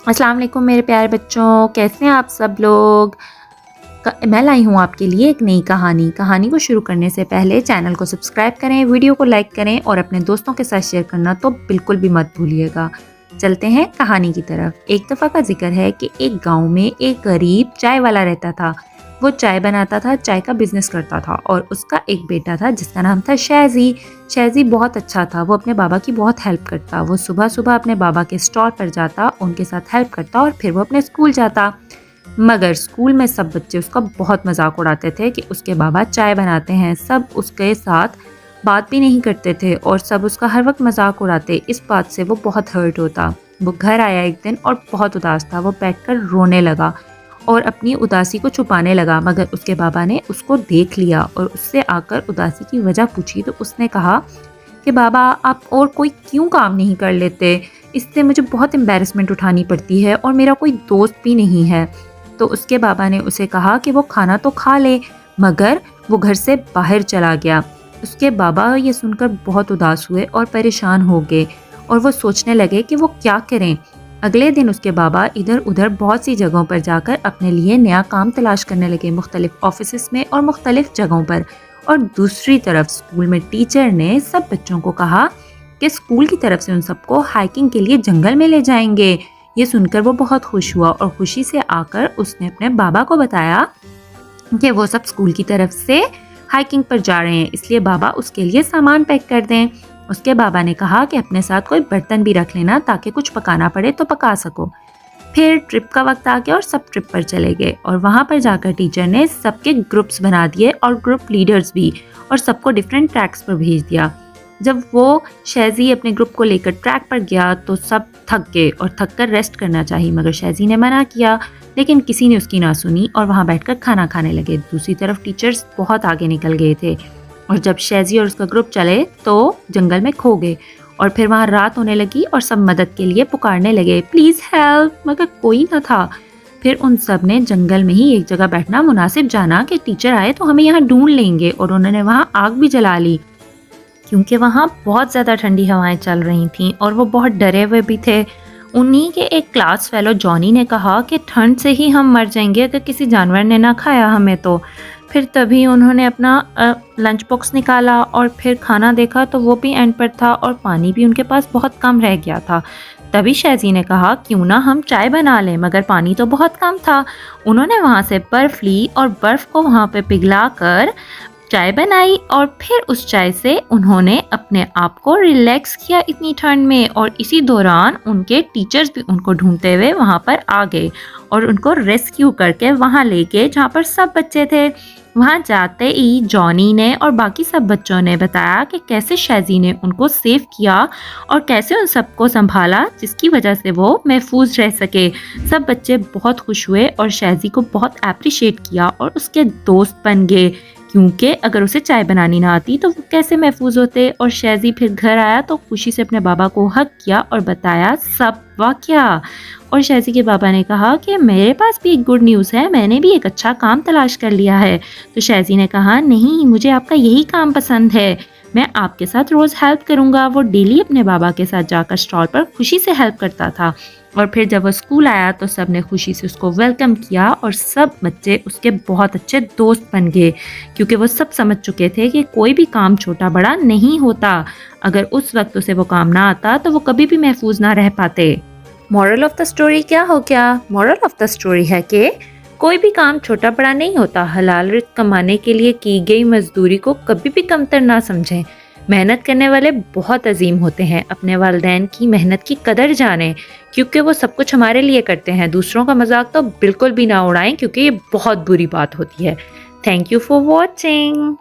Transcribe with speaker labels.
Speaker 1: अस्सलाम वालेकुम मेरे प्यारे बच्चों, कैसे हैं आप सब लोग। मैं लाई हूँ आपके लिए एक नई कहानी को शुरू करने से पहले चैनल को सब्सक्राइब करें, वीडियो को लाइक करें और अपने दोस्तों के साथ शेयर करना तो बिल्कुल भी मत भूलिएगा। चलते हैं कहानी की तरफ। एक दफ़ा का जिक्र है कि एक गाँव में एक गरीब चाय वाला रहता था। वो चाय बनाता था, चाय का बिजनेस करता था और उसका एक बेटा था जिसका नाम था शहजी। शहजी बहुत अच्छा था, वो अपने बाबा की बहुत हेल्प करता। वो सुबह सुबह अपने बाबा के स्टॉल पर जाता, उनके साथ हेल्प करता और फिर वो अपने स्कूल जाता। मगर स्कूल में सब बच्चे उसका बहुत मजाक उड़ाते थे कि उसके बाबा चाय बनाते हैं। सब उसके साथ बात भी नहीं करते थे और सब उसका हर वक्त मजाक उड़ाते। इस बात से वो बहुत हर्ट होता। वो घर आया एक दिन और बहुत उदास था। वो बैठकर रोने लगा और अपनी उदासी को छुपाने लगा, मगर उसके बाबा ने उसको देख लिया और उससे आकर उदासी की वजह पूछी तो उसने कहा कि बाबा, आप और कोई क्यों काम नहीं कर लेते? इससे मुझे बहुत एम्बैरेसमेंट उठानी पड़ती है और मेरा कोई दोस्त भी नहीं है। तो उसके बाबा ने उसे कहा कि वो खाना तो खा ले, मगर वो घर से बाहर चला गया। उसके बाबा ये सुनकर बहुत उदास हुए और परेशान हो गए और वो सोचने लगे कि वो क्या करें। अगले दिन उसके बाबा इधर उधर बहुत सी जगहों पर जाकर अपने लिए नया काम तलाश करने लगे, मुख्तलिफ ऑफिस में और मुख्तलिफ जगहों पर। और दूसरी तरफ स्कूल में टीचर ने सब बच्चों को कहा कि स्कूल की तरफ से उन सबको हाइकिंग के लिए जंगल में ले जाएंगे। ये सुनकर वो बहुत खुश हुआ और खुशी से आकर उसने अपने बाबा को बताया कि वो सब स्कूल की तरफ से हाइकिंग पर जा रहे हैं, इसलिए बाबा उसके लिए सामान पैक कर दें। उसके बाबा ने कहा कि अपने साथ कोई बर्तन भी रख लेना ताकि कुछ पकाना पड़े तो पका सको। फिर ट्रिप का वक्त आ गया और सब ट्रिप पर चले गए और वहाँ पर जाकर टीचर ने सबके ग्रुप्स बना दिए और ग्रुप लीडर्स भी, और सबको डिफरेंट ट्रैक्स पर भेज दिया। जब वो शहजी अपने ग्रुप को लेकर ट्रैक पर गया तो सब थक गए और थक कर रेस्ट करना चाहिए, मगर शहजी ने मना किया, लेकिन किसी ने उसकी ना सुनी और वहाँ बैठकर खाना खाने लगे। दूसरी तरफ टीचर्स बहुत आगे निकल गए थे और जब शहजी और उसका ग्रुप चले तो जंगल में खो गए और फिर वहाँ रात होने लगी और सब मदद के लिए पुकारने लगे, प्लीज़ हेल्प, मगर कोई न था। फिर उन सब ने जंगल में ही एक जगह बैठना मुनासिब जाना कि टीचर आए तो हमें यहाँ ढूंढ लेंगे, और उन्होंने वहाँ आग भी जला ली क्योंकि वहाँ बहुत ज़्यादा ठंडी हवाएं चल रही थीं और वो बहुत डरे हुए भी थे। उन्हीं के एक क्लास फेलो जॉनी ने कहा कि ठंड से ही हम मर जाएंगे अगर किसी जानवर ने ना खाया हमें तो। फिर तभी उन्होंने अपना लंच बॉक्स निकाला और फिर खाना देखा तो वो भी एंड पर था और पानी भी उनके पास बहुत कम रह गया था। तभी शहजी ने कहा क्यों ना हम चाय बना लें, मगर पानी तो बहुत कम था। उन्होंने वहाँ से बर्फ़ ली और बर्फ़ को वहाँ पे पिघला कर चाय बनाई और फिर उस चाय से उन्होंने अपने आप को रिलैक्स किया इतनी ठंड में। और इसी दौरान उनके टीचर्स भी उनको ढूंढते हुए वहाँ पर आ गए और उनको रेस्क्यू करके वहाँ ले गए जहाँ पर सब बच्चे थे। वहाँ जाते ही जॉनी ने और बाकी सब बच्चों ने बताया कि कैसे शहजी ने उनको सेव किया और कैसे उन सबको संभाला, जिसकी वजह से वो महफूज रह सके। सब बच्चे बहुत खुश हुए और शहजी को बहुत अप्रिशिएट किया और उसके दोस्त बन गए, क्योंकि अगर उसे चाय बनानी ना आती तो वो कैसे महफूज होते। और शहजी फिर घर आया तो खुशी से अपने बाबा को हक किया और बताया सब वाकया। और शहजी के बाबा ने कहा कि मेरे पास भी एक गुड न्यूज़ है, मैंने भी एक अच्छा काम तलाश कर लिया है। तो शहजी ने कहा नहीं, मुझे आपका यही काम पसंद है, मैं आपके साथ रोज़ हेल्प करूँगा। वो डेली अपने बाबा के साथ जाकर स्टॉल पर खुशी से हेल्प करता था और फिर जब वो स्कूल आया तो सब ने खुशी से उसको वेलकम किया और सब बच्चे उसके बहुत अच्छे दोस्त बन गए, क्योंकि वो सब समझ चुके थे कि कोई भी काम छोटा बड़ा नहीं होता। अगर उस वक्त उसे वो काम ना आता तो वो कभी भी महफूज ना रह पाते। मॉरल ऑफ द स्टोरी क्या हो गया? मॉरल ऑफ द स्टोरी है कि कोई भी काम छोटा बड़ा नहीं होता। हलाल रिज़्क कमाने के लिए की गई मजदूरी को कभी भी कमतर ना समझें। मेहनत करने वाले बहुत अजीम होते हैं। अपने वालिदैन की मेहनत की कदर जानें, क्योंकि वो सब कुछ हमारे लिए करते हैं। दूसरों का मजाक तो बिल्कुल भी ना उड़ाएं, क्योंकि ये बहुत बुरी बात होती है। Thank you for watching.